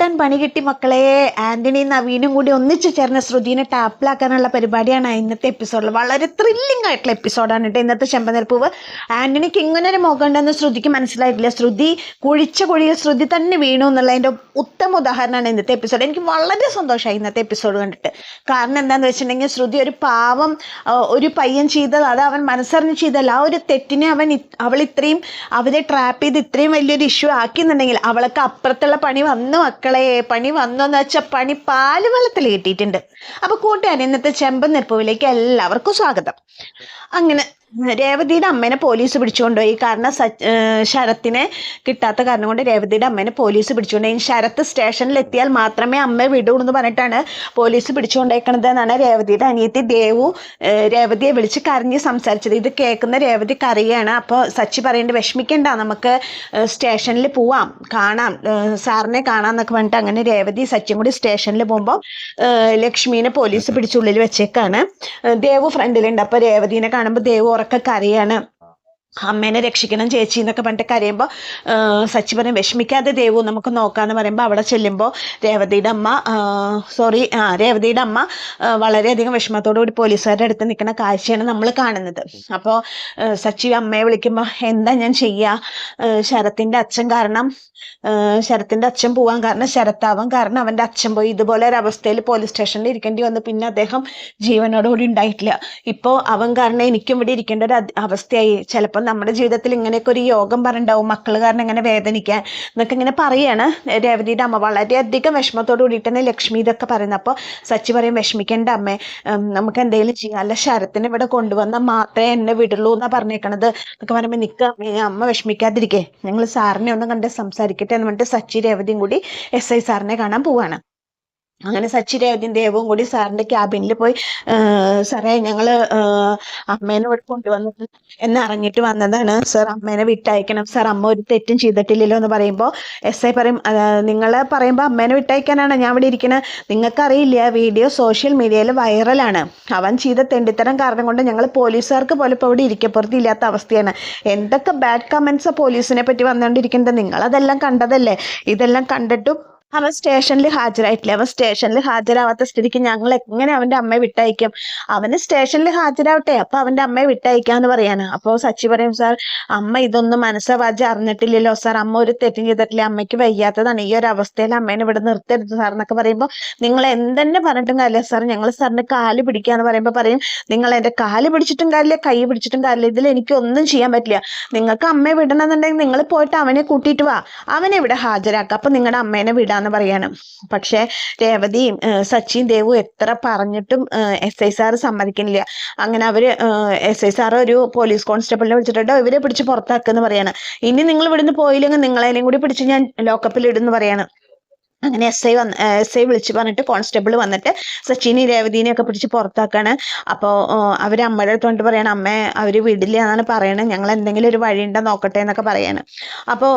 കിട്ടാൻ പണി കിട്ടി മക്കളെ. ആന്റണിയും നവീനും കൂടി ഒന്നിച്ചു ചേർന്ന് ശ്രുതിനെ ടാപ്പിലാക്കാനുള്ള പരിപാടിയാണ് ഇന്നത്തെ എപ്പിസോഡിൽ. വളരെ ത്രില്ലിംഗ് ആയിട്ടുള്ള എപ്പിസോഡാണ് കേട്ടോ ഇന്നത്തെ ചെമ്പനീർപ്പൂവ്. ആന്റണിക്ക് ഇങ്ങനെ ഒരു മുഖം ഉണ്ടെന്ന് ശ്രുതിക്ക് മനസ്സിലായിട്ടില്ല. ശ്രുതി കുഴിച്ച കുഴിയിൽ ശ്രുതി തന്നെ വീണു എന്നുള്ളതിൻ്റെ ഉത്തമ ഉദാഹരണമാണ് ഇന്നത്തെ എപ്പിസോഡ്. എനിക്ക് വളരെ സന്തോഷമായി ഇന്നത്തെ എപ്പിസോഡ് കണ്ടിട്ട്. കാരണം എന്താണെന്ന് വെച്ചിട്ടുണ്ടെങ്കിൽ ശ്രുതി ഒരു പാവം ഒരു പയ്യൻ ചെയ്തത് അത് അവൻ മനസ്സറിഞ്ഞ് ചെയ്തല്ല. ആ ഒരു തെറ്റിനെ അവൾ ഇത്രയും അവരെ ട്രാപ്പ് ചെയ്ത് ഇത്രയും വലിയൊരു ഇഷ്യൂ ആക്കിയെന്നുണ്ടെങ്കിൽ അവൾക്ക് അപ്പുറത്തുള്ള പണി വന്നു മക്കളെ. പണി വന്നോന്ന് വെച്ചാൽ പണി പാല് വെള്ളത്തിൽ കിട്ടിയിട്ടുണ്ട്. അപ്പൊ കൂട്ടുകാർ, ഇന്നത്തെ ചെമ്പനീർപ്പൂവിലേക്ക് എല്ലാവർക്കും സ്വാഗതം. അങ്ങനെ രേവതിയുടെ അമ്മേനെ പോലീസ് പിടിച്ചുകൊണ്ടുപോയി. കാരണം ശരത്തിനെ കിട്ടാത്ത കാരണം കൊണ്ട് രേവതിയുടെ അമ്മേനെ പോലീസ് പിടിച്ചുകൊണ്ടുപോയി. ശരത്ത് സ്റ്റേഷനിൽ എത്തിയാൽ മാത്രമേ അമ്മ വിടൂ എന്ന് പറഞ്ഞിട്ടാണ് പോലീസ് പിടിച്ചുകൊണ്ടേക്കണത് എന്നാണ് രേവതിയുടെ അനിയത്തി ദേവു രേവതിയെ വിളിച്ച് കരഞ്ഞ് സംസാരിച്ചത്. ഇത് കേൾക്കുന്ന രേവതി കരയാണ്. അപ്പോൾ സച്ചി പറയേണ്ടത് വിഷമിക്കണ്ട, നമുക്ക് സ്റ്റേഷനിൽ പോവാം, കാണാം, സാറിനെ കാണാന്നൊക്കെ പറഞ്ഞിട്ട് അങ്ങനെ രേവതി സച്ചിയും കൂടി സ്റ്റേഷനിൽ പോകുമ്പോൾ ലക്ഷ്മീനെ പോലീസ് പിടിച്ചുള്ളിൽ വെച്ചേക്കാണ്. ദേവു ഫ്രണ്ടിലുണ്ട്. അപ്പോൾ രേവതിനെ കാണുമ്പോൾ ദേവു ഒക്കെ കരയാണ്. അമ്മേനെ രക്ഷിക്കണം ചേച്ചി എന്നൊക്കെ പറഞ്ഞിട്ട് കരയുമ്പോൾ സച്ചി പറയും വിഷമിക്കാതെ ദേവു നമുക്ക് നോക്കാന്ന് പറയുമ്പോൾ അവിടെ ചെല്ലുമ്പോൾ രേവതിയുടെ അമ്മ വളരെയധികം വിഷമത്തോടു കൂടി പോലീസുകാരുടെ അടുത്ത് നിൽക്കുന്ന കാഴ്ചയാണ് നമ്മൾ കാണുന്നത്. അപ്പോൾ സച്ചി അമ്മയെ വിളിക്കുമ്പോൾ എന്താ ഞാൻ ചെയ്യുക, ശരത്തിൻ്റെ അച്ഛൻ പോവാൻ കാരണം ശരത്താവാൻ കാരണം അവൻ്റെ അച്ഛൻ പോയി. ഇതുപോലെ ഒരു അവസ്ഥയിൽ പോലീസ് സ്റ്റേഷനിൽ ഇരിക്കേണ്ടി വന്നു. പിന്നെ അദ്ദേഹം ജീവനോടുകൂടി ഉണ്ടായിട്ടില്ല. ഇപ്പോൾ അവൻ കാരണം എനിക്കും ഇവിടെ ഇരിക്കേണ്ട ഒരു അവസ്ഥയായി. ചിലപ്പോൾ നമ്മുടെ ജീവിതത്തിൽ ഇങ്ങനെയൊക്കെ ഒരു യോഗം പറഞ്ഞിട്ടുണ്ടാവും, മക്കൾ കാരണം ഇങ്ങനെ വേദനിക്കാൻ എന്നൊക്കെ ഇങ്ങനെ പറയാണ് രേവതിയുടെ അമ്മ. വളരെയധികം വിഷമത്തോട് കൂടിയിട്ട് തന്നെ ലക്ഷ്മി ഇതൊക്കെ പറയുന്നത്. അപ്പോൾ സച്ചി പറയും വിഷമിക്കേണ്ട അമ്മേ, നമുക്ക് എന്തെങ്കിലും ചെയ്യാം, അല്ല ശരത്തിനെ ഇവിടെ കൊണ്ടുവന്നാൽ മാത്രമേ എന്നെ വിടുള്ളൂ എന്നാണ് പറഞ്ഞേക്കണത് എന്നൊക്കെ പറയുമ്പോൾ അമ്മ വിഷമിക്കാതിരിക്കേ, ഞങ്ങൾ സാറിനെ ഒന്ന് കണ്ട് സംസാരിക്കട്ടെ എന്ന് പറഞ്ഞിട്ട് സച്ചി രേവതിയും കൂടി SI സാറിനെ കാണാൻ പോവാണ്. അങ്ങനെ സച്ചി രേവതിയും ദേവും കൂടി സാറിന്റെ ക്യാബിനിൽ പോയി സാറേ ഞങ്ങൾ അമ്മേനെ ഇവിടെ കൊണ്ടുവന്നത് എന്നറിഞ്ഞിട്ട് വന്നതാണ് സാർ, അമ്മേനെ വിട്ടയക്കണം സാർ, അമ്മ ഒരു തെറ്റും ചെയ്തിട്ടില്ലല്ലോ എന്ന് പറയുമ്പോൾ SI പറയും നിങ്ങൾ പറയുമ്പോൾ അമ്മേനെ വിട്ടയക്കാനാണ് ഞാൻ ഇവിടെ ഇരിക്കുന്നത്, നിങ്ങൾക്കറിയില്ല വീഡിയോ സോഷ്യൽ മീഡിയയിൽ വൈറലാണ്, അവൻ ചെയ്ത തെണ്ടിത്തരം കാരണം കൊണ്ട് ഞങ്ങൾ പോലീസുകാർക്ക് പോലും ഇപ്പോൾ ഇവിടെ ഇരിക്കപ്പുറത്ത് ഇല്ലാത്ത അവസ്ഥയാണ്, എന്തൊക്കെ ബാഡ് കമൻസ് പോലീസിനെ പറ്റി വന്നുകൊണ്ടിരിക്കുന്നത് നിങ്ങളതെല്ലാം കണ്ടതല്ലേ, ഇതെല്ലാം കണ്ടിട്ടും അവൻ സ്റ്റേഷനിൽ ഹാജരായിട്ടില്ല, അവൻ സ്റ്റേഷനിൽ ഹാജരാവാത്ത സ്ഥിതിക്ക് ഞങ്ങൾ എങ്ങനെ അവൻ്റെ അമ്മയെ വിട്ടയക്കും, അവന് സ്റ്റേഷനിൽ ഹാജരാവട്ടെ, അപ്പൊ അവൻ്റെ അമ്മയെ വിട്ടയക്കാന്ന് പറയാണ്. അപ്പോൾ സച്ചി പറയും സാർ അമ്മ ഇതൊന്നും മനസ്സവാജ അറിഞ്ഞിട്ടില്ലല്ലോ സാർ, അമ്മ ഒരു തെറ്റും ചെയ്തിട്ടില്ല, അമ്മയ്ക്ക് വയ്യാത്തതാണ്, ഈ ഒരു അവസ്ഥയിൽ അമ്മേനെ ഇവിടെ നിർത്തരുത് സാർ എന്നൊക്കെ പറയുമ്പോൾ നിങ്ങൾ എന്തെന്നെ പറഞ്ഞിട്ടും കാര്യമില്ല സാർ, ഞങ്ങൾ സാറിന്റെ കാല് പിടിക്കാന്ന് പറയുമ്പോൾ പറയും നിങ്ങൾ എൻ്റെ കാല് പിടിച്ചിട്ടും കാര്യമില്ല, കൈ പിടിച്ചിട്ടും കാര്യമില്ല, ഇതിൽ എനിക്ക് ഒന്നും ചെയ്യാൻ പറ്റില്ല, നിങ്ങൾക്ക് അമ്മയെ വിടണമെന്നുണ്ടെങ്കിൽ നിങ്ങൾ പോയിട്ട് അവനെ കൂട്ടിയിട്ട് വാ, അവനെ ഇവിടെ ഹാജരാക്കുക, അപ്പൊ നിങ്ങളുടെ അമ്മേനെ വിടാന്ന് പറയാണ്. പക്ഷെ രേവതിയും സച്ചിയും ദേവും എത്ര പറഞ്ഞിട്ടും SI സാർ സമ്മതിക്കുന്നില്ല. അങ്ങനെ അവര് SI സാർ ഒരു പോലീസ് കോൺസ്റ്റബിളിനെ വിളിച്ചിട്ടോ ഇവരെ പിടിച്ച് പുറത്താക്കുന്ന് പറയാണ്. ഇനി നിങ്ങൾ ഇവിടുന്ന് പോയില്ലെങ്കിൽ നിങ്ങളതിനെയും കൂടി പിടിച്ച് ഞാൻ ലോക്കപ്പിൽ ഇടുന്ന് പറയാണ്. അങ്ങനെ SI വിളിച്ച് പറഞ്ഞിട്ട് കോൺസ്റ്റബിൾ വന്നിട്ട് സച്ചിനെയും രേവതിനെയും ഒക്കെ പിടിച്ച് പുറത്താക്കാണ്. അപ്പോൾ അവർ അമ്മയുടെ അടുത്തോണ്ട് പറയാണ് അമ്മേ അവർ വിടില്ല എന്നാണ് പറയണത്, ഞങ്ങൾ എന്തെങ്കിലും ഒരു വഴിയുണ്ടോ നോക്കട്ടെ എന്നൊക്കെ പറയാണ്. അപ്പോൾ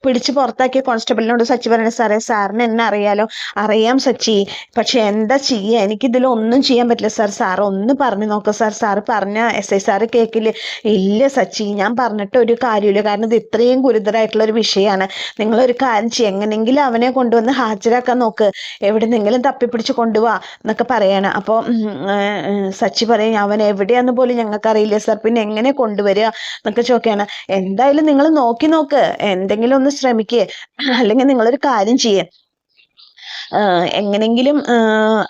പിടിച്ച് പുറത്താക്കിയ കോൺസ്റ്റബിളിനോട് സച്ചി പറയണ സാറേ സാറിന് എന്നെ അറിയാലോ, അറിയാം സച്ചി, പക്ഷെ എന്താ ചെയ്യുക, എനിക്കിതിൽ ഒന്നും ചെയ്യാൻ പറ്റില്ല സാർ, സാർ ഒന്ന് പറഞ്ഞു നോക്കുക സാർ, സാറ് പറഞ്ഞ SI സാറ് കേൾക്കില്ല. ഇല്ല സച്ചി ഞാൻ പറഞ്ഞിട്ട് ഒരു കാര്യമില്ല, കാരണം ഇത് ഇത്രയും ഗുരുതരമായിട്ടുള്ള ഒരു വിഷയമാണ്, നിങ്ങളൊരു കാര്യം ചെയ്യും, എങ്ങനെയെങ്കിലും അവനെ കൊണ്ടുവന്ന് ഹാജരാക്കാൻ നോക്ക്, എവിടെന്നെങ്കിലും തപ്പിപ്പിടിച്ച് കൊണ്ടുപോവാ എന്നൊക്കെ പറയാണ്. അപ്പോൾ സച്ചി പറയും അവൻ എവിടെയാന്ന് പോലും ഞങ്ങൾക്ക് അറിയില്ല സാർ, പിന്നെ എങ്ങനെ കൊണ്ടുവരിക എന്നൊക്കെ ചോദിക്കുകയാണ്. എന്തായാലും നിങ്ങൾ നോക്ക്, എന്തെങ്കിലും ഒന്ന് ശ്രമിക്കുക, അല്ലെങ്കിൽ നിങ്ങളൊരു കാര്യം ചെയ്യേ, എങ്ങനെങ്കിലും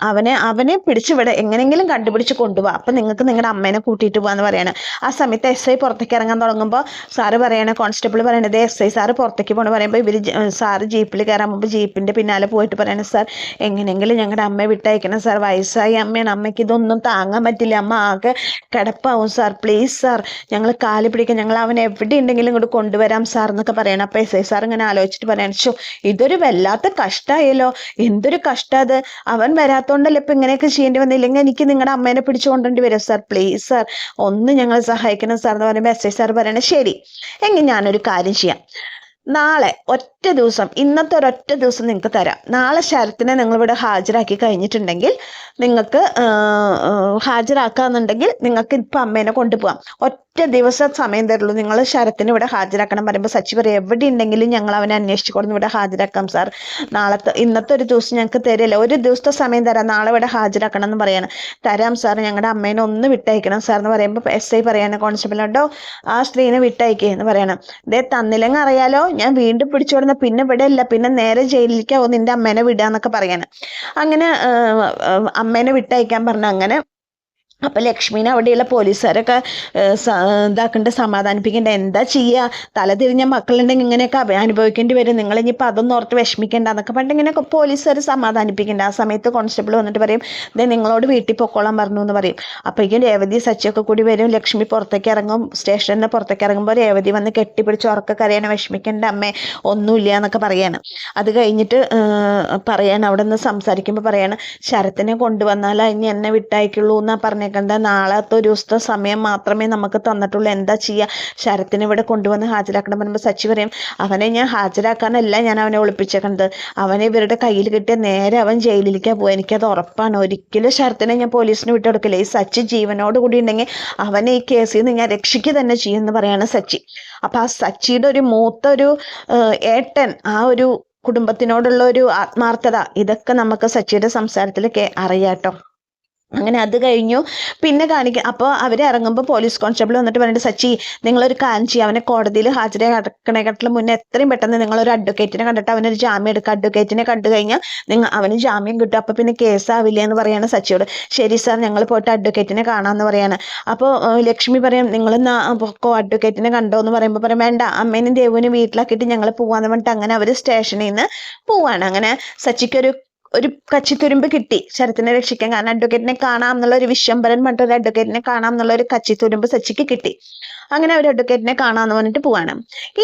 അവനെ പിടിച്ചിവിടെ എങ്ങനെങ്കിലും കണ്ടുപിടിച്ച് കൊണ്ടുപോവാ, അപ്പൊ നിങ്ങൾക്ക് നിങ്ങളുടെ അമ്മേനെ കൂട്ടിയിട്ട് പോവാന്ന് പറയാണ്. ആ സമയത്ത് SI പുറത്തേക്ക് ഇറങ്ങാൻ തുടങ്ങുമ്പോൾ സാറ് പറയണ കോൺസ്റ്റബിൾ പറയണത് SI സാറ് പുറത്തേക്ക് പോകണം പറയുമ്പോൾ ഇവര് സാറ് ജീപ്പിൽ കയറാൻ മുമ്പ് ജീപ്പിന്റെ പിന്നാലെ പോയിട്ട് പറയണ സാർ എങ്ങനെയെങ്കിലും ഞങ്ങളുടെ അമ്മയെ വിട്ടയക്കണം സാർ, വയസ്സായി അമ്മയാണ്, അമ്മയ്ക്ക് ഇതൊന്നും താങ്ങാൻ പറ്റില്ല, അമ്മ ആകെ കിടപ്പാവും സാർ, പ്ലീസ് സാർ ഞങ്ങൾ കാല് പിടിക്കാം, ഞങ്ങൾ അവൻ എവിടെ ഉണ്ടെങ്കിലും ഇങ്ങോട്ട് കൊണ്ടുവരാം സാർ എന്നൊക്കെ പറയണം. അപ്പൊ SI സാർ ഇങ്ങനെ ആലോചിച്ചിട്ട് പറയണം ഇതൊരു വല്ലാത്ത കഷ്ടമായല്ലോ, എന്തൊരു കഷ്ടം അത്, അവൻ വരാത്തോണ്ടല്ലേ ഇപ്പൊ ഇങ്ങനെയൊക്കെ ചെയ്യേണ്ടി വന്നില്ലെങ്കിൽ എനിക്ക് നിങ്ങളുടെ അമ്മേനെ പിടിച്ചു കൊണ്ടുവരേണ്ടി വരും സാർ, പ്ലീസ് സാർ ഒന്ന് ഞങ്ങൾ സഹായിക്കണം സാർ എന്ന് പറയുമ്പോൾ SI സാർ പറയണേ ശരി എങ്കിൽ ഞാനൊരു കാര്യം ചെയ്യാം, നാളെ ഒറ്റ ദിവസം, ഇന്നത്തെ ഒരൊറ്റ ദിവസം നിങ്ങൾക്ക് തരാം. നാളെ ശരത്തിനെ നിങ്ങളിവിടെ ഹാജരാക്കി കഴിഞ്ഞിട്ടുണ്ടെങ്കിൽ നിങ്ങൾക്ക് ഹാജരാക്കാന്നുണ്ടെങ്കിൽ നിങ്ങൾക്ക് ഇപ്പം അമ്മേനെ കൊണ്ടുപോകാം. ഒറ്റ ദിവസം സമയം തരുള്ളൂ. നിങ്ങൾ ശരത്തിനെ ഇവിടെ ഹാജരാക്കണം പറയുമ്പോൾ സച്ചി പറയും എവിടെ ഉണ്ടെങ്കിലും ഞങ്ങൾ അവനെ അന്വേഷിച്ച് കൊടുന്ന് ഇവിടെ ഹാജരാക്കാം സാർ. ഇന്നത്തെ ഒരു ദിവസം ഞങ്ങൾക്ക് തരില്ല, ഒരു ദിവസത്തെ സമയം തരാം, നാളെ ഇവിടെ ഹാജരാക്കണം എന്ന് പറയാണ്. തരാം സാർ, ഞങ്ങളുടെ അമ്മേനെ ഒന്ന് വിട്ടയക്കണം സാർ എന്ന് പറയുമ്പോൾ SI പറയാണ് കോൺസ്റ്റബിളോട്ടോ ആ സ്ത്രീനെ വിട്ടയക്കേ എന്ന് പറയണം. ഇതേ തന്നില്ലെങ്കിൽ അറിയാലോ, ഞാൻ വീണ്ടും പിടിച്ചോടുന്ന പിന്നെ ഇവിടെ ഇല്ല, പിന്നെ നേരെ ജയിലിലേക്കാവും, നിന്റെ അമ്മേനെ വിടാന്നൊക്കെ പറയാണ്. അങ്ങനെ അമ്മേനെ വിട്ടയക്കാൻ പറഞ്ഞ അങ്ങനെ. അപ്പൊ ലക്ഷ്മീനെ അവിടെയുള്ള പോലീസുകാരൊക്കെ ഇതാക്കണ്ട, സമാധാനിപ്പിക്കണ്ട. എന്താ ചെയ്യുക, തലതിരിഞ്ഞ മക്കളുണ്ടെങ്കിൽ ഇങ്ങനെയൊക്കെ അനുഭവിക്കേണ്ടി വരും, നിങ്ങൾ ഇനിയിപ്പോൾ അതൊന്നും ഓർത്ത് വിഷമിക്കേണ്ട എന്നൊക്കെ പറഞ്ഞിട്ട് ഇങ്ങനെ പോലീസുകാർ സമാധാനിപ്പിക്കണ്ട. ആ സമയത്ത് കോൺസ്റ്റബിൾ വന്നിട്ട് പറയും ഇതേ നിങ്ങളോട് വീട്ടിൽ പൊക്കോളാൻ പറഞ്ഞു എന്ന് പറയും. അപ്പോഴേക്കും രേവതി സച്ചിയൊക്കെ കൂടി വരും. ലക്ഷ്മി പുറത്തേക്ക് ഇറങ്ങും, സ്റ്റേഷനിൽ പുറത്തേക്ക് ഇറങ്ങുമ്പോൾ രേവതി വന്ന് കെട്ടിപ്പിടിച്ച് ഉറക്കെ കരയാണ്, വിഷമിക്കേണ്ട അമ്മേ ഒന്നുമില്ല എന്നൊക്കെ പറയാണ്. അത് കഴിഞ്ഞിട്ട് പറയാണ്, അവിടെ നിന്ന് സംസാരിക്കുമ്പോൾ പറയാണ് ശരത്തിനെ കൊണ്ടുവന്നാൽ ഇനി എന്നെ വിട്ടയക്കുള്ളൂ എന്നാ പറഞ്ഞേക്കണ്ട, നാളത്തെ ഒരു ദിവസത്തെ സമയം മാത്രമേ നമുക്ക് തന്നിട്ടുള്ളൂ, എന്താ ചെയ്യുക, ശരത്തിനെ ഇവിടെ കൊണ്ടുവന്ന് ഹാജരാക്കണം പറയുമ്പോൾ സച്ചി പറയും അവനെ ഞാൻ ഹാജരാക്കാനല്ല ഞാൻ അവനെ ഒളിപ്പിച്ചേക്കണത്, അവനെ ഇവരുടെ കയ്യിൽ കിട്ടിയ നേരെ അവൻ ജയിലിലേക്കാണ് പോവുക, എനിക്കത് ഉറപ്പാണ്, ഒരിക്കലും ശരത്തിനെ ഞാൻ പോലീസിന് വിട്ടുകൊടുക്കില്ല, ഈ സച്ചി ജീവനോട് കൂടി ഉണ്ടെങ്കിൽ അവനെ ഈ കേസിൽ നിന്ന് ഞാൻ രക്ഷിക്കുക തന്നെ ചെയ്യുമെന്ന് പറയാണ് സച്ചി. അപ്പൊ ആ സച്ചിയുടെ ഒരു മൂത്തൊരു ഏട്ടൻ, ആ ഒരു കുടുംബത്തിനോടുള്ള ഒരു ആത്മാർത്ഥത, ഇതൊക്കെ നമുക്ക് സച്ചിയുടെ സംസാരത്തിൽ അറിയാട്ടോ. അങ്ങനെ അത് കഴിഞ്ഞു. പിന്നെ അപ്പോൾ അവർ ഇറങ്ങുമ്പോൾ പോലീസ് കോൺസ്റ്റബിൾ വന്നിട്ട് പറഞ്ഞിട്ട് സച്ചി നിങ്ങളൊരു കാര്യം ചെയ്യുക, അവനെ കോടതിയിൽ ഹാജരാക്കണേക്കാട്ടിലും മുന്നേ എത്രയും പെട്ടെന്ന് നിങ്ങളൊരു അഡ്വക്കേറ്റിനെ കണ്ടിട്ട് അവനൊരു ജാമ്യം എടുക്കുക, അഡ്വക്കേറ്റിനെ കണ്ടു കഴിഞ്ഞാൽ അവന് ജാമ്യം കിട്ടും, അപ്പോൾ പിന്നെ കേസാവില്ല എന്ന് പറയാണ് സച്ചിയോട്. ശരി സാർ, ഞങ്ങൾ പോയിട്ട് അഡ്വക്കേറ്റിനെ കാണാമെന്ന് പറയാണ്. അപ്പോൾ ലക്ഷ്മി പറയും നിങ്ങൾ അഡ്വക്കേറ്റിനെ കണ്ടോ എന്ന് പറയുമ്പോൾ പറയും വേണ്ട, അമ്മേനും ദേവുവിനും വീട്ടിലാക്കിയിട്ട് ഞങ്ങൾ പോവാന്ന് പറഞ്ഞിട്ട് അങ്ങനെ അവർ സ്റ്റേഷനിൽ നിന്ന് പോവാണ്. അങ്ങനെ സച്ചിക്കൊരു കച്ചിത്തുരുമ്പ് കിട്ടി ശരത്തിനെ രക്ഷിക്കാൻ. കാരണം അഡ്വക്കേറ്റിനെ കാണാം എന്നുള്ള ഒരു വിശ്വംഭരൻ പറഞ്ഞിട്ട് ഒരു അഡ്വക്കേറ്റിനെ കാണാം എന്നുള്ള ഒരു കച്ചിത്തുരുമ്പ് സച്ചിക്ക് കിട്ടി. അങ്ങനെ ഒരു അഡ്വക്കേറ്റിനെ കാണാന്ന് പറഞ്ഞിട്ട് പോവാണ്.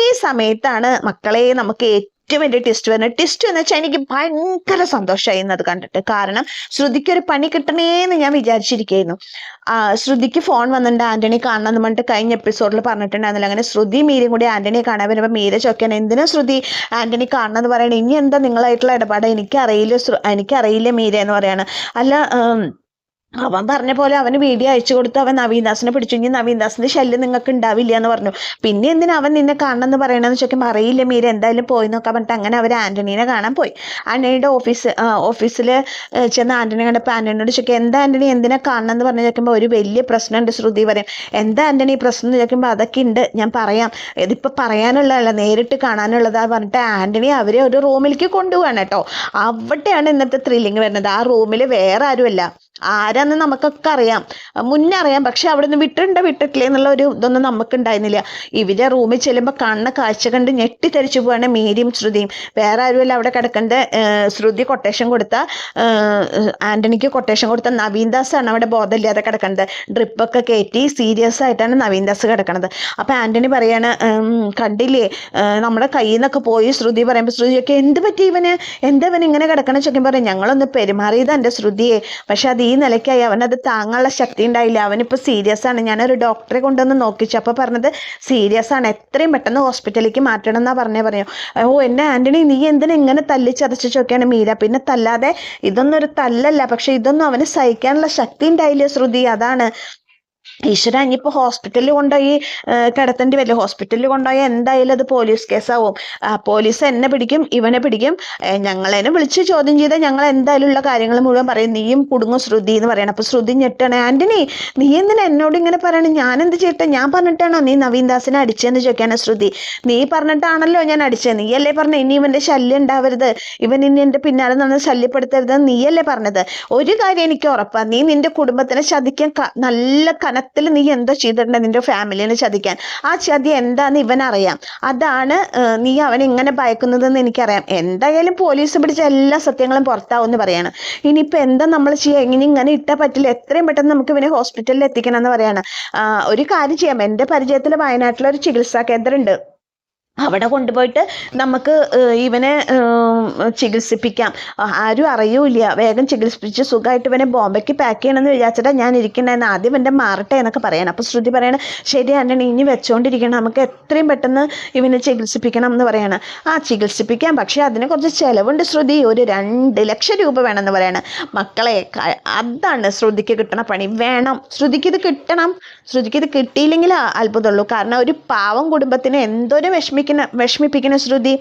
ഈ സമയത്താണ് മക്കളെ നമുക്ക് ഏറ്റവും വലിയ ട്വിസ്റ്റ് വരുന്നത്. ട്വിസ്റ്റ് എന്ന് വെച്ചാൽ എനിക്ക് ഭയങ്കര സന്തോഷമായി അത് കണ്ടിട്ട്. കാരണം ശ്രുതിക്ക് ഒരു പണി കിട്ടണേന്ന് ഞാൻ വിചാരിച്ചിരിക്കുന്നു. ശ്രുതിക്ക് ഫോൺ വന്നിട്ടുണ്ട് ആന്റണി കാണണം എന്ന് പറഞ്ഞിട്ട് കഴിഞ്ഞ എപ്പിസോഡിൽ പറഞ്ഞിട്ടുണ്ടായിരുന്നില്ല. അങ്ങനെ ശ്രുതി മീരയും കൂടി ആന്റണിയെ കാണാൻ വരുമ്പോൾ മീര ചോദിക്കാൻ എന്തിനാ ശ്രുതി ആന്റണി കാണണം എന്ന് പറയണേ, ഇനി എന്താ നിങ്ങളായിട്ടുള്ള ഇടപാട്, എനിക്കറിയില്ല മീര എന്ന് പറയാണ്. അല്ല അവൻ പറഞ്ഞ പോലെ അവന് വീഡിയോ അയച്ചു കൊടുത്ത് അവൻ നവീൻദാസിനെ പിടിച്ചു, ഇനി നവീൻദാസിന്റെ ശല്യം നിങ്ങൾക്ക് ഉണ്ടാവില്ല എന്ന് പറഞ്ഞു. പിന്നെ എന്തിനാ അവൻ നിന്നെ കാണണമെന്ന് പറയണമെന്ന് ചോദിക്കുമ്പോൾ അറിയില്ല മീര, എന്തായാലും പോയി നോക്കാൻ പറഞ്ഞിട്ട് അങ്ങനെ അവർ ആന്റണീനെ കാണാൻ പോയി. ആന്റണിയുടെ ഓഫീസിൽ ചെന്ന് ആന്റണി കണ്ടപ്പോൾ ആന്റണിയോട് ചോദിക്കും എന്താ ആന്റണി എന്തിനാ കാണണം എന്ന് പറഞ്ഞു ചോദിക്കുമ്പോൾ ഒരു വലിയ പ്രശ്നമുണ്ട്. ശ്രുതി പറയും എന്താ ആന്റണി പ്രശ്നം എന്ന് ചോദിക്കുമ്പോൾ അതൊക്കെ ഉണ്ട്, ഞാൻ പറയാം, ഇതിപ്പോൾ പറയാനുള്ളതല്ല നേരിട്ട് കാണാനുള്ളതാ പറഞ്ഞിട്ട് ആന്റണി അവരെ ഒരു റൂമിലേക്ക് കൊണ്ടുപോവാണ് കേട്ടോ. അവിടെയാണ് ഇന്നത്തെ ത്രില്ലിങ് വരുന്നത്. ആ റൂമിൽ വേറെ ആരുമല്ല, ആരാന്ന് നമുക്കൊക്കെ അറിയാം, മുന്നേ അറിയാം, പക്ഷെ അവിടെ നിന്ന് വിട്ടിട്ടില്ലേ എന്നുള്ള ഒരു ഇതൊന്നും നമുക്ക് ഉണ്ടായിരുന്നില്ല. ഇവരെ റൂമിൽ ചെല്ലുമ്പോൾ കാണുന്ന കാഴ്ച കണ്ട് ഞെട്ടിത്തെറിച്ചു പോവാണ് മീരയും ശ്രുതിയും. വേറെ ആരുമല്ല അവിടെ കിടക്കേണ്ട, ശ്രുതി കൊട്ടേഷൻ കൊടുത്ത ആന്റണിക്ക് കൊട്ടേഷൻ കൊടുത്ത നവീൻദാസാണ് അവിടെ ബോധമില്ലാതെ കിടക്കുന്നത്. ഡ്രിപ്പൊക്കെ കയറ്റി സീരിയസ് ആയിട്ടാണ് നവീൻദാസ് കിടക്കണത്. അപ്പൊ ആന്റണി പറയാണ് കണ്ടില്ലേ നമ്മുടെ കയ്യിൽ നിന്നൊക്കെ പോയി. ശ്രുതി പറയുമ്പോൾ ശ്രുതിയൊക്കെ എന്ത് പറ്റി ഇവന്, എന്താ ഇവൻ ഇങ്ങനെ കിടക്കണ ചോദിക്കാൻ പറയും ഞങ്ങളൊന്ന് പെരുമാറിയത് എൻ്റെ ശ്രുതിയെ, പക്ഷെ അത് ഈ നിലയ്ക്കായി അവനത് താങ്ങാനുള്ള ശക്തി ഉണ്ടായില്ല, അവനിപ്പോൾ സീരിയസ് ആണ്, ഞാനൊരു ഡോക്ടറെ കൊണ്ടുവന്ന് നോക്കിച്ചു, അപ്പോൾ പറഞ്ഞത് സീരിയസ് ആണ്, എത്രയും പെട്ടെന്ന് ഹോസ്പിറ്റലിലേക്ക് മാറ്റണം എന്നാ പറഞ്ഞു. ഓ എന്നെ ആന്റണി നീ എന്തിനാ ഇങ്ങനെ തല്ലിച്ചതച്ച് ചോദിക്കാണ് മീര. പിന്നെ തല്ലാതെ, ഇതൊന്നും ഒരു തല്ലല്ല, പക്ഷെ ഇതൊന്നും അവന് സഹിക്കാനുള്ള ശക്തി ഉണ്ടായില്ലേ ശ്രുതി, അതാണ്. ഈശ്വര ഇനിയിപ്പോൾ ഹോസ്പിറ്റലിൽ കൊണ്ടുപോയി കിടത്തേണ്ടി വരില്ല, ഹോസ്പിറ്റലിൽ കൊണ്ടുപോയി എന്തായാലും അത് പോലീസ് കേസാവും, പോലീസ് എന്നെ പിടിക്കും ഇവനെ പിടിക്കും, ഞങ്ങളെന്നെ വിളിച്ച് ചോദ്യം ചെയ്താൽ ഞങ്ങൾ എന്തായാലും ഉള്ള കാര്യങ്ങൾ മുഴുവൻ പറയും, നീയും കുടുങ്ങും ശ്രുതി എന്ന് പറയണം. അപ്പോൾ ശ്രുതി ഞെട്ടാണ്, ആന്റണി നീ എന്തിനാ എന്നോട് ഇങ്ങനെ പറയണം, ഞാൻ എന്ത് ചെയ്യട്ടെ, ഞാൻ പറഞ്ഞിട്ടാണോ നീ നവീൻദാസിനെ അടിച്ചതെന്ന് ചോദിക്കാണ് ശ്രുതി. നീ പറഞ്ഞിട്ടാണല്ലോ ഞാൻ അടിച്ചത്, നീയല്ലേ പറഞ്ഞ ഇനി ഇവന്റെ ശല്യം ഉണ്ടാവരുത്, ഇവൻ ഇനി എൻ്റെ പിന്നാലെ നിന്ന് ശല്യപ്പെടുത്തരുത്, നീയല്ലേ പറഞ്ഞത്. ഒരു കാര്യം എനിക്ക് ഉറപ്പാ, നീ നിന്റെ കുടുംബത്തിനെ ചതിക്കാൻ നല്ല കനത്തിൽ നീ എന്തോ ചെയ്തിട്ടുണ്ട് നിന്റെ ഫാമിലിനെ ചതിക്കാൻ. ആ ചതി എന്താന്ന് ഇവനറിയാം, അതാണ് നീ അവനെ ഇങ്ങനെ ഭയക്കുന്നതെന്ന് എനിക്കറിയാം. എന്തായാലും പോലീസ് പിടിച്ച എല്ലാ സത്യങ്ങളും പുറത്താവും എന്ന് പറയാണ്. ഇനിയിപ്പോൾ എന്താ നമ്മൾ ചെയ്യുക, ഇങ്ങനെ ഇട്ടാൽ പറ്റില്ല, എത്രയും പെട്ടെന്ന് നമുക്ക് ഇവനെ ഹോസ്പിറ്റലിൽ എത്തിക്കണം എന്ന് പറയാണ്. ഒരു കാര്യം ചെയ്യാം, എൻ്റെ പരിചയത്തിൽ വയനാട്ടിലൊരു ചികിത്സാ കേന്ദ്രം ഉണ്ട്, അവിടെ കൊണ്ടുപോയിട്ട് നമുക്ക് ഇവനെ ചികിത്സിപ്പിക്കാം, ആരും അറിയൂല, വേഗം ചികിത്സിപ്പിച്ച് സുഖമായിട്ട് ഇവനെ ബോംബെക്ക് പാക്ക് ചെയ്യണമെന്ന് വിചാരിച്ചിട്ടാണ് ഞാൻ ഇരിക്കണേന്ന്, ആദ്യം എൻ്റെ മാറട്ടെ എന്നൊക്കെ പറയണം. അപ്പോൾ ശ്രുതി പറയണം ശരി ആൻ്റണി ഇനി വെച്ചോണ്ടിരിക്കണം, നമുക്ക് എത്രയും പെട്ടെന്ന് ഇവനെ ചികിത്സിപ്പിക്കണം എന്ന് പറയണം. ചികിത്സിപ്പിക്കാം, പക്ഷേ അതിന് കുറച്ച് ചിലവുണ്ട് ശ്രുതി, ഒരു 2 ലക്ഷം രൂപ വേണമെന്ന് പറയണം. മക്കളെ അതാണ് ശ്രുതിക്ക് കിട്ടണ പണി, വേണം ശ്രുതിക്ക് ഇത് കിട്ടണം. ശ്രുതിക്ക് ഇത് കിട്ടിയില്ലെങ്കിൽ അത്ഭുതമുള്ളൂ. കാരണം ഒരു പാവം കുടുംബത്തിന് എന്തോരം വിഷമിപ്പിക്കുന്ന ശ്രുതി.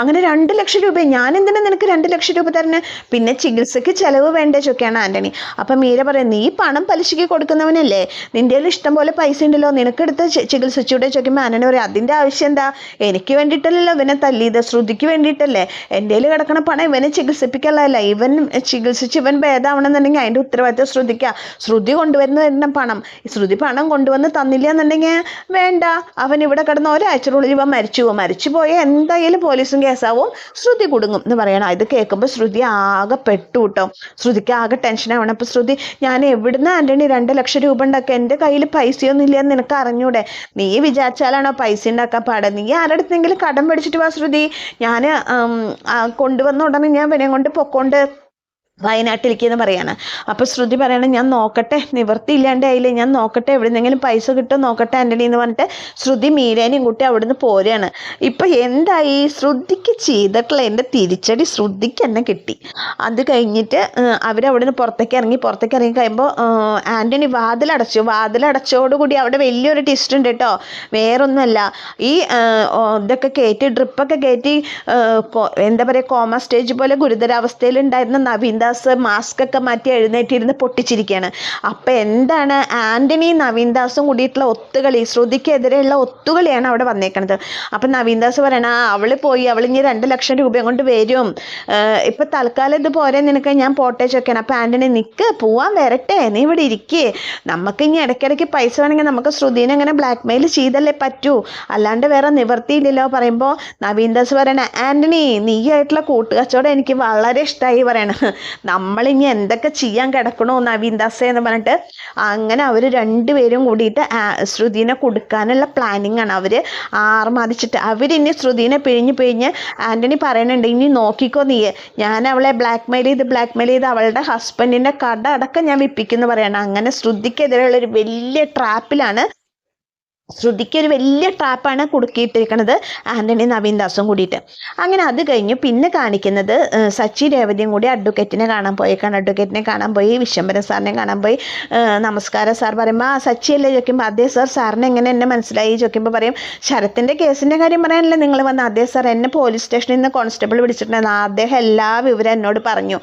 അങ്ങനെ 2 ലക്ഷം രൂപ, ഞാൻ എന്തിനാ നിനക്ക് 2 ലക്ഷം രൂപ തരണേ, പിന്നെ ചികിത്സയ്ക്ക് ചെലവ് വേണ്ടേ ചൊക്കെയാണ് ആൻ്റണി. അപ്പം മീര പറയും നീ പണം പലിശയ്ക്ക് കൊടുക്കുന്നവനല്ലേ, നിൻ്റെ ഇഷ്ടം പോലെ പൈസ ഉണ്ടല്ലോ, നിനക്കെടുത്ത് ചികിത്സിച്ചൂടെ ചോദിക്കുമ്പോൾ ആൻ്റണി പറയും അതിൻ്റെ ആവശ്യം എന്താ, എനിക്ക് വേണ്ടിയിട്ടല്ലല്ലോ ഇവനെ തല്ലിയത്, ശ്രുതിക്ക് വേണ്ടിയിട്ടല്ലേ, എൻ്റെ കിടക്കണ പണം ഇവനെ ചികിത്സിപ്പിക്കല്ല, ഇവൻ ചികിത്സിച്ച് ഇവൻ ഭേദമാവണമെന്നുണ്ടെങ്കിൽ അതിൻ്റെ ഉത്തരവാദിത്വം ശ്രുതിക്കാം. ശ്രുതി കൊണ്ടുവരുന്ന പണം ശ്രുതി പണം കൊണ്ടുവന്ന് തന്നില്ല എന്നുണ്ടെങ്കിൽ വേണ്ട, അവൻ ഇവിടെ കിടന്ന് ഒരാഴ്ചയുള്ളിൽ ഇവൻ മരിച്ചു പോയാൽ എന്തായാലും പോലീസും കേസാവും, ശ്രുതി കുടുങ്ങും എന്ന് പറയണം. ഇത് കേൾക്കുമ്പോൾ ശ്രുതി ആകെ പെട്ടു കേട്ടോ, ശ്രുതിക്ക് ആകെ ടെൻഷനാവണം. അപ്പോൾ ശ്രുതി ഞാൻ എവിടുന്ന് ആൻ്റണി 2 ലക്ഷം രൂപ ഉണ്ടാക്കുക, എൻ്റെ കയ്യിൽ പൈസയൊന്നും ഇല്ല എന്ന് നിനക്ക് അറിഞ്ഞൂടെ, നീ വിചാരിച്ചാലാണോ പൈസ ഉണ്ടാക്കാൻ പാടെ, നീ ആരുടെടുത്തെങ്കിലും കടം മേടിച്ചിട്ട് വാ ശ്രുതി, ഞാൻ കൊണ്ടുവന്ന ഉടനെ ഞാൻ വിനയം കൊണ്ട് പൊക്കോണ്ട് വയനാട്ടിലേക്കെന്ന് പറയാണ്. അപ്പോൾ ശ്രുതി പറയണം ഞാൻ നോക്കട്ടെ, നിവർത്തിയില്ലാണ്ട് ആയില്ലേ, ഞാൻ നോക്കട്ടെ എവിടുന്നെങ്കിലും പൈസ കിട്ടും നോക്കട്ടെ ആൻ്റണി എന്ന് പറഞ്ഞിട്ട് ശ്രുതി മീരേനെയും കൂട്ടി അവിടുന്ന് പോരുകയാണ്. ഇപ്പം എന്തായി, ശ്രുതിക്ക് ചെയ്തിട്ടുള്ള എൻ്റെ തിരിച്ചടി ശ്രുതിക്ക് തന്നെ കിട്ടി. അത് കഴിഞ്ഞിട്ട് അവരവിടുന്ന് പുറത്തേക്ക് ഇറങ്ങി കഴിയുമ്പോൾ ആൻ്റണി വാതിലടച്ചോടുകൂടി അവിടെ വലിയൊരു ട്വിസ്റ്റ് ഉണ്ട് കേട്ടോ, വേറൊന്നുമല്ല, ഈ ഇതൊക്കെ കയറ്റി ഡ്രിപ്പൊക്കെ കയറ്റി എന്താ പറയുക കോമ സ്റ്റേജ് പോലെ ഗുരുതരാവസ്ഥയിലുണ്ടായിരുന്ന നവീൻ മാസ്ക് ഒക്കെ മാറ്റി എഴുന്നേറ്റിരുന്ന് പൊട്ടിച്ചിരിക്കുകയാണ്. അപ്പൊ എന്താണ്, ആന്റണി നവീൻ ദാസും കൂടിയിട്ടുള്ള ഒത്തുകളി, ശ്രുതിക്കെതിരെയുള്ള ഒത്തുകളിയാണ് അവിടെ വന്നേക്കണത്. അപ്പൊ നവീൻ ദാസ് പറയണ അവള് ഇനി 2 ലക്ഷം രൂപയും കൊണ്ട് വരും, ഇപ്പൊ തൽക്കാലം ഇത് പോരെ നിനക്ക്, ഞാൻ പോട്ടെ ചോദിക്കണം. അപ്പൊ ആന്റണി നിക്ക്, പോവാൻ വരട്ടെ, നീ ഇവിടെ ഇരിക്കേ, നമുക്ക് ഇനി ഇടയ്ക്കിടയ്ക്ക് പൈസ വേണമെങ്കിൽ നമുക്ക് ശ്രുതിനെ അങ്ങനെ ബ്ലാക്ക് മെയിൽ ചെയ്തല്ലേ പറ്റൂ, അല്ലാണ്ട് വേറെ നിവർത്തിയില്ലല്ലോ പറയുമ്പോൾ നവീൻ ദാസ് പറയണ ആന്റണി നീയായിട്ടുള്ള കൂട്ടുകച്ചവടം എനിക്ക് വളരെ ഇഷ്ടമായി പറയണ, നമ്മളിനി എന്തൊക്കെ ചെയ്യാൻ കിടക്കണോ നവീൻ ദാസേ എന്ന് പറഞ്ഞിട്ട് അങ്ങനെ അവർ രണ്ടുപേരും കൂടിയിട്ട് ശ്രുതിനെ കൊടുക്കാനുള്ള പ്ലാനിങ് ആണ്. അവർ ആർമാദിച്ചിട്ട് അവരിനി ശ്രുതിനെ പിഴിഞ്ഞ് ആൻ്റണി പറയുന്നുണ്ട് ഇനി നോക്കിക്കോ നീ, ഞാൻ അവളെ ബ്ലാക്ക് മെയിൽ ചെയ്ത് അവളുടെ ഹസ്ബൻഡിൻ്റെ കട അടക്കം ഞാൻ വിപ്പിക്കുന്നു പറയണം. അങ്ങനെ ശ്രുതിക്കെതിരെയുള്ളൊരു വലിയ ട്രാപ്പിലാണ്, ശ്രുതിക്കൊരു വലിയ ട്രാപ്പാണ് കുടുക്കിയിട്ടിരിക്കുന്നത് ആൻ്റണി നവീൻ ദാസും കൂടിയിട്ട്. അങ്ങനെ അത് കഴിഞ്ഞു പിന്നെ കാണിക്കുന്നത് സച്ചി രേവതിയും കൂടി അഡ്വക്കേറ്റിനെ കാണാൻ പോയി വിശ്വംഭരൻ സാറിനെ കാണാൻ പോയി. നമസ്കാരം സാർ പറയുമ്പോൾ സച്ചിയല്ലേ ചോദിക്കുമ്പോൾ അതേ സാർ, സാറിന് എങ്ങനെ എന്നെ മനസ്സിലായി ചോദിക്കുമ്പോൾ പറയും ശരത്തിൻ്റെ കേസിൻ്റെ കാര്യം പറയാനല്ലേ നിങ്ങൾ വന്ന, അതേ സാർ എന്നെ പോലീസ് സ്റ്റേഷനിൽ നിന്ന് കോൺസ്റ്റബിൾ വിളിച്ചിട്ടുണ്ടായിരുന്നു, അദ്ദേഹം എല്ലാ വിവരം എന്നോട് പറഞ്ഞു,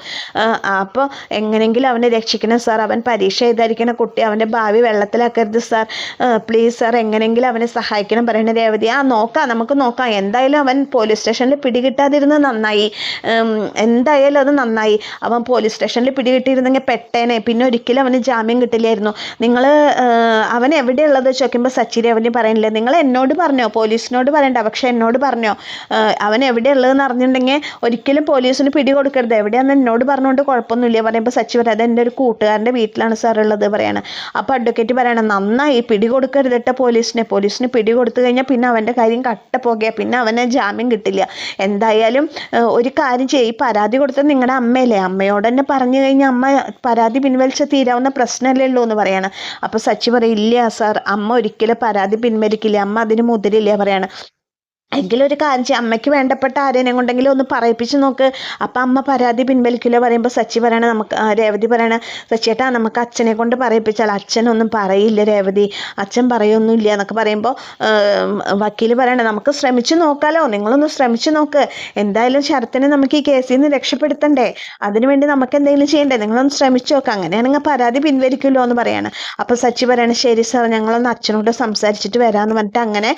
അപ്പോൾ എങ്ങനെയെങ്കിലും അവനെ രക്ഷിക്കണം സാർ, അവൻ പരീക്ഷ എഴുതാതിരിക്കുന്ന കുട്ടി, അവൻ്റെ ഭാവി വെള്ളത്തിലാക്കരുത് സാർ, പ്ലീസ് സാർ എങ്ങനെയെങ്കിലും അവനെ സഹായിക്കണം പറയണ രേവതി. നമുക്ക് നോക്കാം, എന്തായാലും അവൻ പോലീസ് സ്റ്റേഷനിൽ പിടികിട്ടാതിരുന്നത് നന്നായി, എന്തായാലും അത് നന്നായി, അവൻ പോലീസ് സ്റ്റേഷനിൽ പിടികിട്ടിയിരുന്നെങ്കിൽ പെട്ടേനെ, പിന്നെ ഒരിക്കലും അവന് ജാമ്യം കിട്ടില്ലായിരുന്നു. നിങ്ങൾ അവൻ എവിടെയുള്ളത് ചോദിക്കുമ്പോൾ സച്ചി രേവതി പറയണില്ല, നിങ്ങൾ എന്നോട് പറഞ്ഞോ, പോലീസിനോട് പറയണ്ട, പക്ഷെ എന്നോട് പറഞ്ഞോ അവൻ എവിടെയുള്ളതെന്ന് അറിഞ്ഞിട്ടുണ്ടെങ്കിൽ ഒരിക്കലും പോലീസിന് പിടി കൊടുക്കരുത്, എവിടെയാണെന്ന് എന്നോട് പറഞ്ഞുകൊണ്ട് കുഴപ്പമൊന്നുമില്ല പറയുമ്പോൾ സച്ചി പറയാം അത് എൻ്റെ ഒരു കൂട്ടുകാരൻ്റെ വീട്ടിലാണ് സാർ ഉള്ളത് പറയണം. അപ്പോൾ അഡ്വക്കേറ്റ് പറയണം നന്നായി, പിടി കൊടുക്കരുതിട്ട പോലീസിന് പിടി കൊടുത്തു കഴിഞ്ഞാൽ പിന്നെ അവൻ്റെ കാര്യം കട്ടപ്പോകുക, പിന്നെ അവന് ജാമ്യം കിട്ടില്ല. എന്തായാലും ഒരു കാര്യം ചെയ്യും, പരാതി കൊടുത്തത് നിങ്ങളുടെ അമ്മയല്ലേ, അമ്മയോട് തന്നെ പറഞ്ഞു കഴിഞ്ഞാൽ അമ്മ പരാതി പിൻവലിച്ച തീരാവുന്ന പ്രശ്നമല്ലേ ഉള്ളൂ എന്ന് പറയാണ്. അപ്പോൾ സച്ചി പറയും ഇല്ല സാർ, അമ്മ ഒരിക്കലും പരാതി പിൻവലിക്കില്ല, അമ്മ അതിന് മുതിരില്ല പറയാണ്. എങ്കിലൊരു കാര്യം ചെയ്യും, അമ്മയ്ക്ക് വേണ്ടപ്പെട്ട ആരെയും കൊണ്ടെങ്കിലും ഒന്ന് പറയിപ്പിച്ച് നോക്ക്, അപ്പം അമ്മ പരാതി പിൻവലിക്കില്ല പറയുമ്പോൾ സച്ചി പറയണ രേവതി പറയണ സച്ചിയേട്ടാ നമുക്ക് അച്ഛനെ കൊണ്ട് പറയിപ്പിച്ചാൽ അച്ഛനൊന്നും പറയില്ല രേവതി, അച്ഛൻ പറയൊന്നുമില്ല എന്നൊക്കെ പറയുമ്പോൾ വക്കീൽ പറയണ നമുക്ക് ശ്രമിച്ചു നോക്കാലോ, നിങ്ങളൊന്ന് ശ്രമിച്ചു നോക്ക്, എന്തായാലും ശരത്തിനെ നമുക്ക് ഈ കേസിൽ നിന്ന് രക്ഷപ്പെടുത്തണ്ടേ, അതിനുവേണ്ടി നമുക്ക് എന്തെങ്കിലും ചെയ്യണ്ടേ, നിങ്ങളൊന്ന് ശ്രമിച്ചു നോക്കാം, അങ്ങനെയാണെങ്കിൽ പരാതി പിൻവലിക്കുമല്ലോ എന്ന് പറയാണ്. അപ്പോൾ സച്ചി പറയണ ശരി സാർ ഞങ്ങളൊന്ന് അച്ഛനോട് സംസാരിച്ചിട്ട് വരാമെന്ന് പറഞ്ഞിട്ട് അങ്ങനെ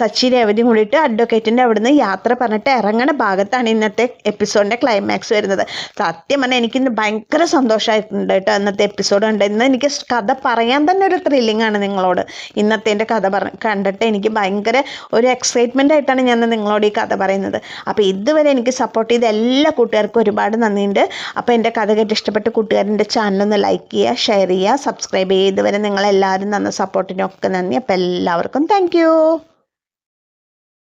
സച്ചി രേവതി കൂടിയിട്ട് അഡ്വക്കേറ്റിൻ്റെ അവിടുന്ന് യാത്ര പറഞ്ഞിട്ട് ഇറങ്ങണ ഭാഗത്താണ് ഇന്നത്തെ എപ്പിസോഡിൻ്റെ ക്ലൈമാക്സ് വരുന്നത്. സത്യം പറഞ്ഞാൽ എനിക്കിന്ന് ഭയങ്കര സന്തോഷമായിട്ടുണ്ട് കേട്ടോ ഇന്നത്തെ എപ്പിസോഡ് കണ്ട്. ഇന്ന് എനിക്ക് കഥ പറയാൻ തന്നെ ഒരു ത്രില്ലിംഗ് ആണ് നിങ്ങളോട്, ഇന്നത്തെ കഥ കണ്ടിട്ട് എനിക്ക് ഭയങ്കര ഒരു എക്സൈറ്റ്മെൻ്റ് ആയിട്ടാണ് ഞാൻ നിങ്ങളോട് ഈ കഥ പറയുന്നത്. അപ്പോൾ ഇതുവരെ എനിക്ക് സപ്പോർട്ട് ചെയ്ത എല്ലാ കൂട്ടുകാർക്കും ഒരുപാട് നന്ദിയുണ്ട്. അപ്പോൾ എൻ്റെ കഥ കേട്ട് ഇഷ്ടപ്പെട്ട കൂട്ടുകാരൻ്റെ ചാനലൊന്ന് ലൈക്ക് ചെയ്യുക, ഷെയർ ചെയ്യുക, സബ്സ്ക്രൈബ് ചെയ്യുക. ഇതുവരെ നിങ്ങളെല്ലാവരും തന്ന സപ്പോർട്ടിനൊക്കെ നന്ദി. അപ്പോൾ എല്ലാവർക്കും താങ്ക്